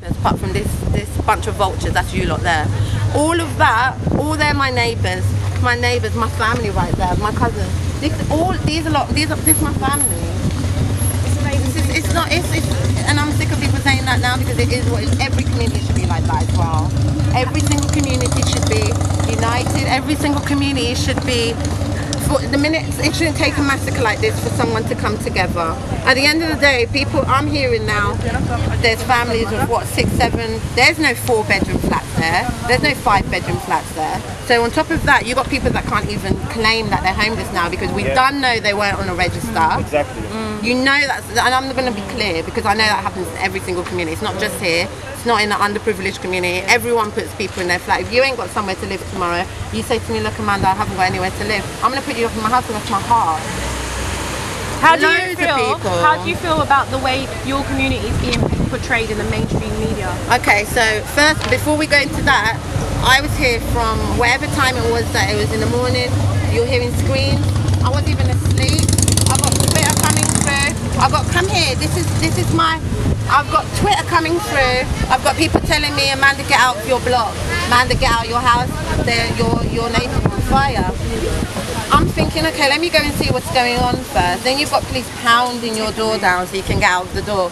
apart from this bunch of vultures, that's you lot there. All of that, all they're my neighbours, my family right there, my cousins. This is my family. It's not, and I'm sick of people saying that now because it is what every community should be like that as well. Every single community should be united. Every single community should be. For the minute, it shouldn't take a massacre like this for someone to come together. At the end of the day, people, I'm hearing now, there's families of what, 6, 7, there's no 4-bedroom flats there, there's no 5-bedroom flats there. So on top of that, you've got people that can't even claim that they're homeless now because we done know they weren't on a register. Exactly. You know that's, and I'm going to be clear because I know that happens in every single community. It's not just here. It's not in the underprivileged community. Everyone puts people in their flat. If you ain't got somewhere to live tomorrow, you say to me, look, Amanda, I haven't got anywhere to live. I'm going to put you off in my house and off my heart. How do you feel about the way your community is being portrayed in the mainstream media? Okay, so first, before we go into that, I was here from whatever time it was that it was in the morning. You're hearing screams. I wasn't even asleep. I got Twitter coming through. Come here. This is my. I've got Twitter coming through. I've got people telling me, Amanda, get out of your block. Amanda, get out of your house. Your neighbour's on fire. I'm thinking, okay, let me go and see what's going on first. Then you've got police pounding your door down so you can get out of the door.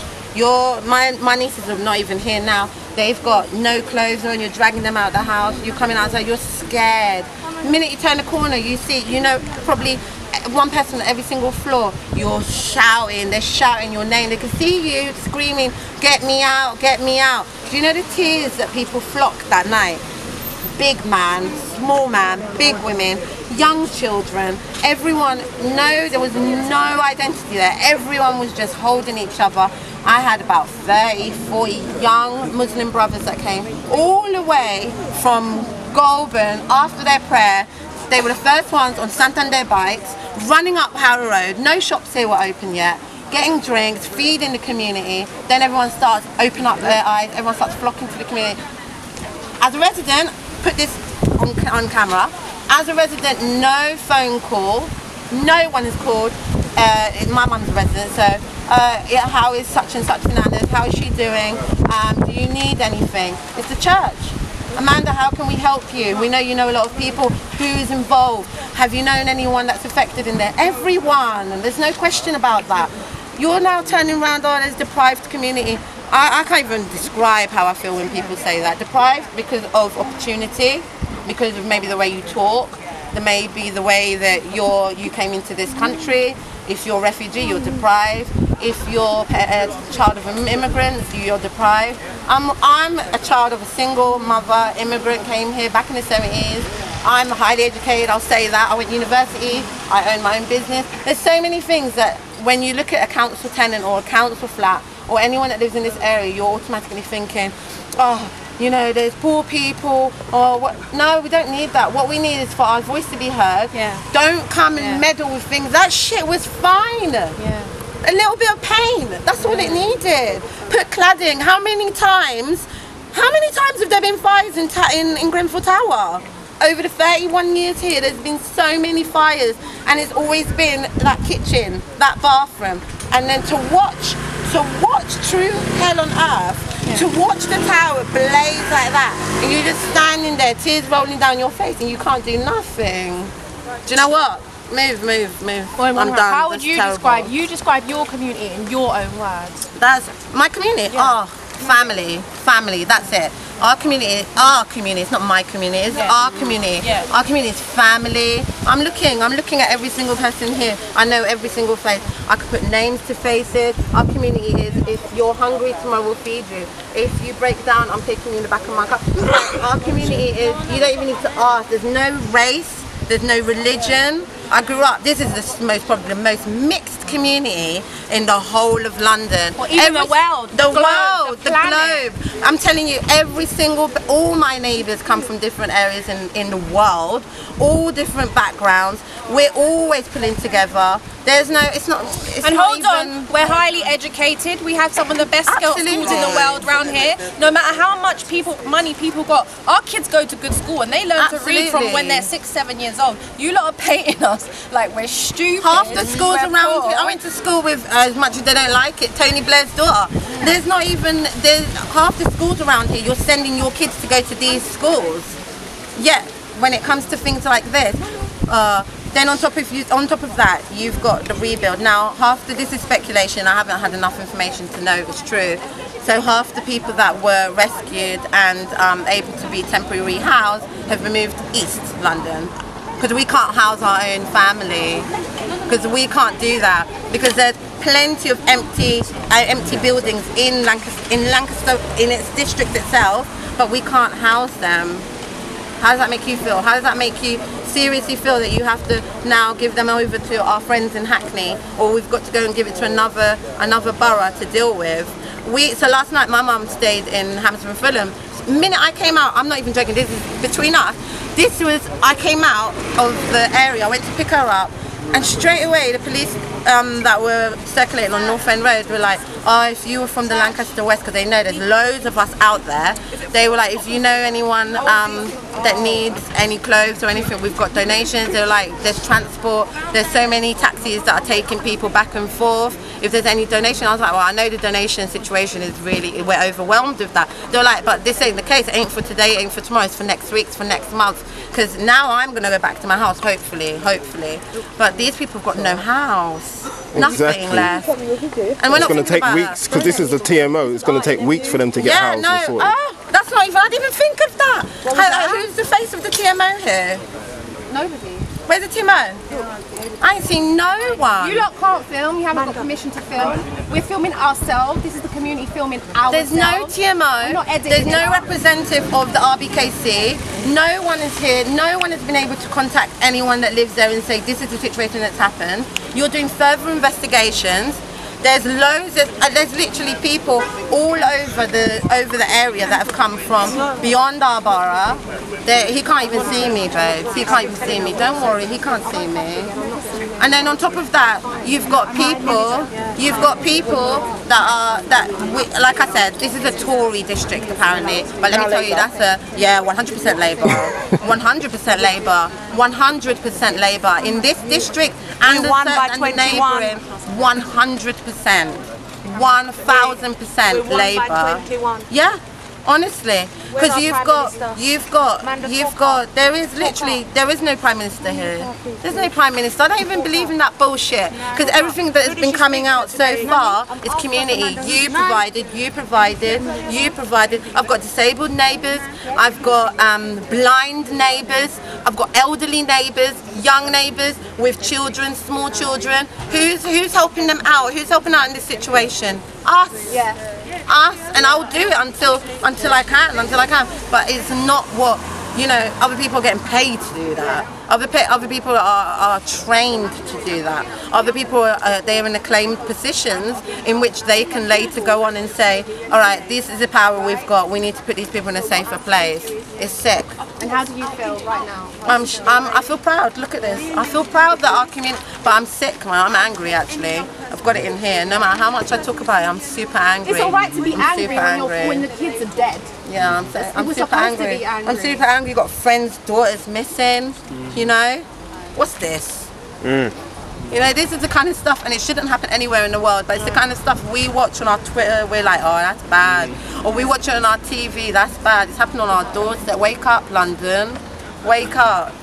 My nieces are not even here now. They've got no clothes on. You're dragging them out of the house. You're coming outside. You're scared. The minute you turn the corner, you see, probably one person on every single floor. You're shouting. They're shouting your name. They can see you screaming, "Get me out! Get me out!" Do you know the tears that people flocked that night? Big man, small man, big women, young children, everyone. No, there was no identity there. Everyone was just holding each other. I had about 30, 40 young Muslim brothers that came all the way from Goulburn after their prayer. They were the first ones on Santander bikes, running up Harrow Road. No shops here were open yet. Getting drinks, feeding the community. Then everyone starts opening up their eyes. Everyone starts flocking to the community. As a resident, put this on camera. As a resident, no phone call. No one is called. My mum's a resident, so how is such and such Fernandez? How is she doing? Do you need anything? It's the church. Amanda, how can we help you? We know you know a lot of people. Who is involved? Have you known anyone that's affected in there? Everyone, and there's no question about that. You're now turning around, oh, there's deprived community. I can't even describe how I feel when people say that. Deprived because of opportunity, because of maybe the way you talk, maybe the way that you came into this country. If you're a refugee, you're deprived. If you're a child of immigrants, you're deprived. I'm a child of a single mother, immigrant, came here back in the 70s. I'm highly educated, I'll say that. I went to university, I own my own business. There's so many things that when you look at a council tenant or a council flat or anyone that lives in this area, you're automatically thinking, oh, you know, there's poor people, or what. No, we don't need that. What we need is for our voice to be heard. Yeah. Don't come and meddle with things. That shit was fine. Yeah. A little bit of pain. That's all it needed. Put cladding. How many times have there been fires in Grenfell Tower? Over the 31 years here, there's been so many fires, and it's always been that kitchen, that bathroom, and then to watch true hell on earth, to watch the tower blaze like that, and you're just standing there, tears rolling down your face, and you can't do nothing. Do you know what? Move. I'm done. How would you describe your community in your own words? That's my community. Yeah. Oh, family. That's it. Our community, it's not my community, it's our community. Yeah. Our community is family. I'm looking at every single person here. I know every single face. I could put names to faces. Our community is, if you're hungry, tomorrow we'll feed you. If you break down, I'm taking you in the back of my car. Our community is, you don't even need to ask. There's no race, there's no religion. I grew up, this is probably the most mixed community in the whole of London. Or even the world. The globe. I'm telling you, all my neighbours come from different areas in the world, all different backgrounds. We're always pulling together. Hold on, we're highly educated. We have some of the best schools in the world around here. here, no matter how much money people got, our kids go to good school and they learn to read from when they're 6, 7 years old. You lot are painting us like we're stupid. Half the schools around here, I went to school with, as much as they don't like it, Tony Blair's daughter. There's half the schools around here, you're sending your kids to go to these schools. Yet, when it comes to things like this, then on top of that, you've got the rebuild. Now, this is speculation. I haven't had enough information to know if it's true. So half the people that were rescued and able to be temporarily housed have moved East London, because we can't house our own family, because we can't do that, because there's plenty of empty buildings in Lancaster, in its district itself, but we can't house them. How does that make you feel? How does that make you seriously feel that you have to now give them over to our friends in Hackney, or we've got to go and give it to another borough to deal with? So last night my mum stayed in Hammersmith and Fulham. The minute I came out, I'm not even joking, this is between us, I came out of the area, I went to pick her up, and straight away the police that were circulating on North End Road were like, oh, if you were from the Lancaster West, because they know there's loads of us out there, they were like, if you know anyone that needs any clothes or anything, we've got donations. They're like, there's transport, there's so many taxis that are taking people back and forth. If there's any donation, I was like, well, I know the donation situation is really, we're overwhelmed with that. They're like, but this ain't the case, it ain't for today, it ain't for tomorrow, it's for next week, it's for next month. Because now I'm going to go back to my house, hopefully. But these people have got no house, nothing left. And it's going to take weeks, because this is the TMO, it's going to take weeks for them to get housed and sorted. That's not even, I didn't even think of that. Who's the face of the TMO here? Nobody. Where's the TMO? I ain't seen no one. You lot can't film, you haven't got permission to film. We're filming ourselves, this is the community filming ourselves. There's no TMO, there's no representative of the RBKC, no one is here, no one has been able to contact anyone that lives there and say this is the situation that's happened. You're doing further investigations. There's there's literally people all over the area that have come from beyond our borough. He can't even see me, babes. He can't even see me. Don't worry, he can't see me. And then on top of that, you've got people like I said, this is a Tory district apparently. But let me tell you, that's 100% Labour, 100% Labour, 100% Labour in this district and the neighbouring. 100%, 1000% Labour. Yeah, honestly, because there is no Prime Minister here. There's no Prime Minister. I don't even believe in that bullshit, because everything that has been coming out so far is community. You provided. I've got disabled neighbours, I've got blind neighbours, I've got elderly neighbours, young neighbours with children, small children. Who's helping them out? Who's helping out in this situation? Us. Yeah. Us, and I'll do it until I can. But it's not what, you know, other people are getting paid to do that. Other people are trained to do that. Other people they're in acclaimed positions in which they can later go on and say, all right, this is the power we've got. We need to put these people in a safer place. It's sick. And how do you feel right now? I feel proud. Look at this. I feel proud that our community. But I'm sick, man. I'm angry actually. I've got it in here. No matter how much I talk about it, I'm super angry. It's alright to be angry when the kids are dead. Yeah, I'm super angry. I'm super angry. You've got friends' daughters missing. You know, what's this? You know, this is the kind of stuff, and it shouldn't happen anywhere in the world, but it's the kind of stuff we watch on our Twitter, we're like, oh, that's bad. Or we watch it on our TV, that's bad. It's happening on our doorstep. Wake up, London. Wake up.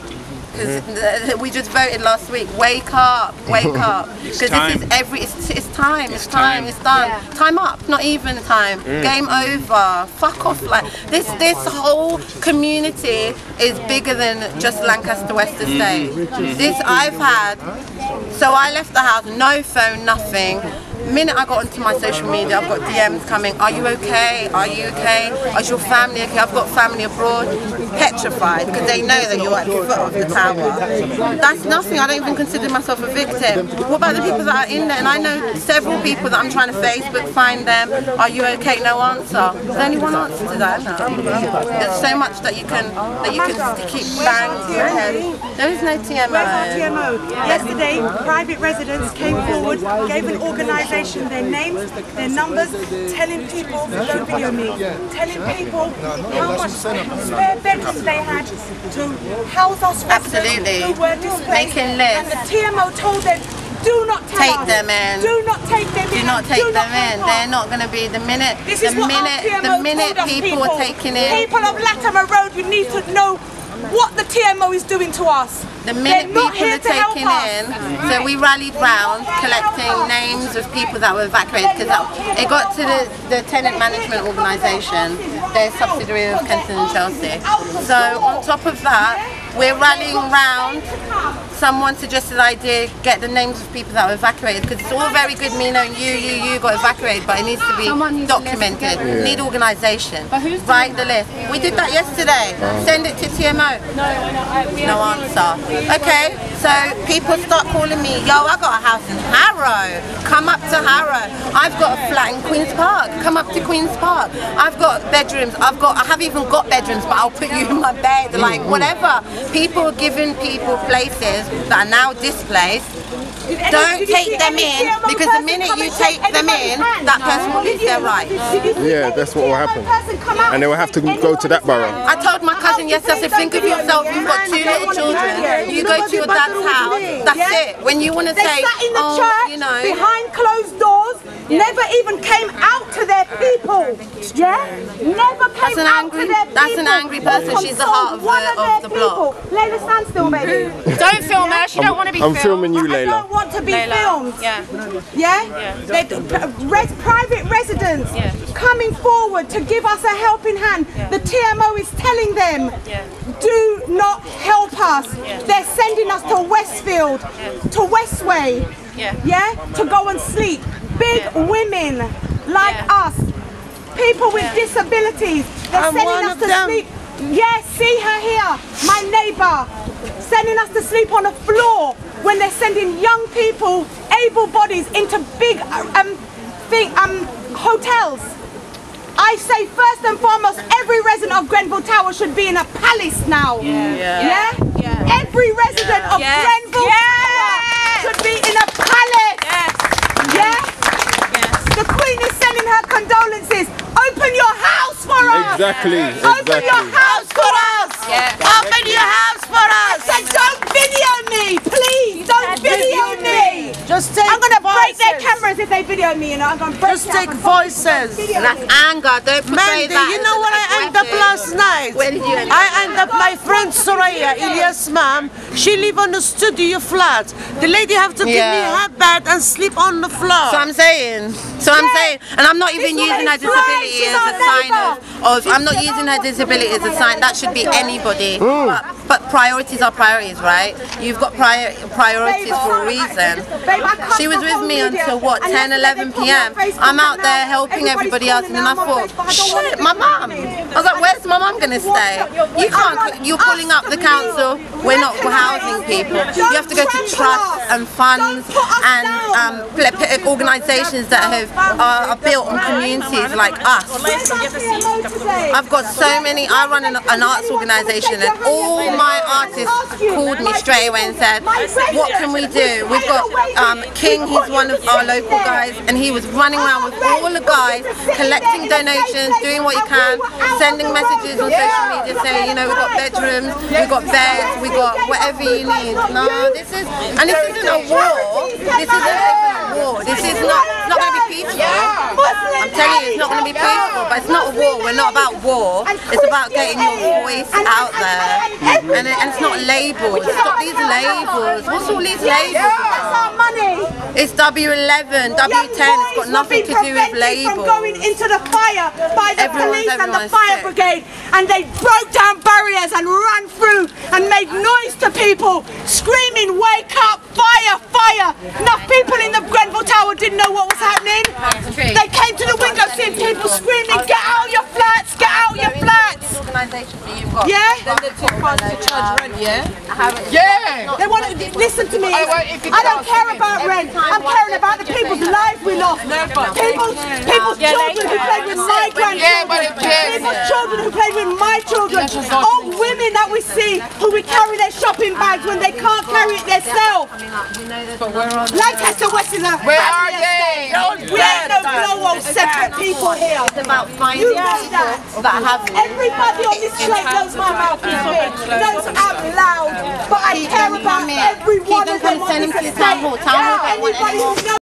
Because we just voted last week. Wake up, because this is it's time. It's done. Yeah. Time up, not even time. Game over. Fuck off. Like this whole community is bigger than just Lancaster West Estate. So I left the house, no phone, nothing. The minute I got onto my social media, I've got DMs coming. Are you okay? Are you okay? Is your family okay? I've got family abroad. petrified because they know that you're at the foot of the tower. That's nothing. I don't even consider myself a victim. What about the people that are in there? And I know several people that I'm trying to Facebook find them. Are you okay? No answer. There's only one answer to that. No. There's so much that you can keep banging your head. There is no TMO. Where's our TMO? Yesterday, private residents came forward, gave an organisation their names, their numbers, telling people, don't video me, telling people how much spare bedrooms they had to house us Absolutely. who were displaced. Making lists. And the TMO told them, do not take them in. Do not take them in. Do not take them in. They're not going to be the minute people are taking in. People of Latimer Road, you need to know what the TMO is doing to us. The minute people are taking in, so we rallied round collecting names of people that were evacuated because it got to the tenant management organisation, they're a subsidiary of Kenton and Chelsea. So on top of that, we're rallying round. Someone suggested the idea, get the names of people that were evacuated because it's all very good me knowing you got evacuated, but it needs to be documented. We need organisation. Write the list. We did that yesterday. Send it to TMO. No answer. Okay, so people start calling me, yo, I got a house in Harrow. Come up to Harrow. I've got a flat in Queen's Park. Come up to Queen's Park. I've got bedrooms. I haven't even got bedrooms, but I'll put you in my bed. Like whatever. People are giving people places that are now displaced. Don't take them in because the minute you take them in, that person will lose their rights. Yeah, that's what will happen. And they will have to go to that borough. I told my cousin yesterday, I said, think of yourself, you've got 2 little children, you go to your dad's house, that's it. When you want to say, oh, you know, behind closed doors, never even came out to their people. Yeah? Never came out to their people. That's an angry person, she's the heart of the block. Layla, stand still, baby. Don't film her, she don't want to be filmed. I'm filming you, Layla. I don't want to be filmed. Private residents coming forward to give us a helping hand. The TMO is telling them, do not help us. They're sending us to Westfield, to Westway, to go and sleep. Big women like us, people with disabilities, they're sending us to sleep. Yes, see her here, my neighbour, sending us to sleep on a floor when they're sending young people, able bodies into big hotels. I say first and foremost, every resident of Grenfell Tower should be in a palace now. Every resident of Grenfell Tower should be in a palace. The Queen is sending her condolences. Open your house for us. Exactly. Open your house for us. Open your house for us. And don't video me, please. Don't video me. Just take I'm gonna break voices. their cameras if they video me. You know, I'm gonna break. Just take voices. That's anger. Don't portray Mandy, that. you know what I ended up last night? Where did you end up? I ended up my friend Soraya, Ilias' mom. She live on a studio flat. The lady have to give me her bed and sleep on the floor. So I'm saying, and I'm not even using her disability as a sign of I'm not using her disability as a sign. That should be anybody. But priorities are priorities, right? You've got priorities for a reason. She was with me until what, 10, 11 p.m. I'm out there helping everybody else, and then I thought, shit, my mum. I was like, where's my mum gonna stay? You can't. You're pulling up the council. We're not housing people. You have to go to trusts and funds and organisations that are built on communities like us. I've got so many. I run an arts organisation, and all my artists called me straight away and said, what can we do? We've got King, he's one of our local guys, and he was running around with all the guys, collecting donations, doing what he can, sending messages on social media saying, you know, we've got bedrooms, we've got beds, we've got whatever you need. No, this isn't a war. This isn't a war. This is not going to be peaceful. I'm telling you, it's not going to be peaceful, but it's not a war. We're not about war. It's about getting your voice out there. And it's not labels. Stop these labels. What's all these labels about? It's W11, W10. It's got nothing to do with labels. From going into the fire by the police and the fire brigade, and they broke down barriers and ran through and made noise to people, screaming, "Wake up! Fire! Fire!" Enough people in the Grenfell Tower didn't know what was happening. They came to the window seeing people screaming, "Get out your flats! Get out your flats!" Organisation that you've got. Yeah. then they took us to charge rent, yeah? Yeah! They want to listen to me. I don't care about rent. I'm caring about the people's lives we lost. People's children who played with my grandchildren. People's children who played with my children. Old women that we see who we carry their shopping bags when they can't carry it themselves. Lancaster West is a where are they? We ain't no global separate people here. It's about finding people that have. Everybody on this train knows my mouth is big. Knows I'm loud, but I care about every one of them on this estate. Anybody who knows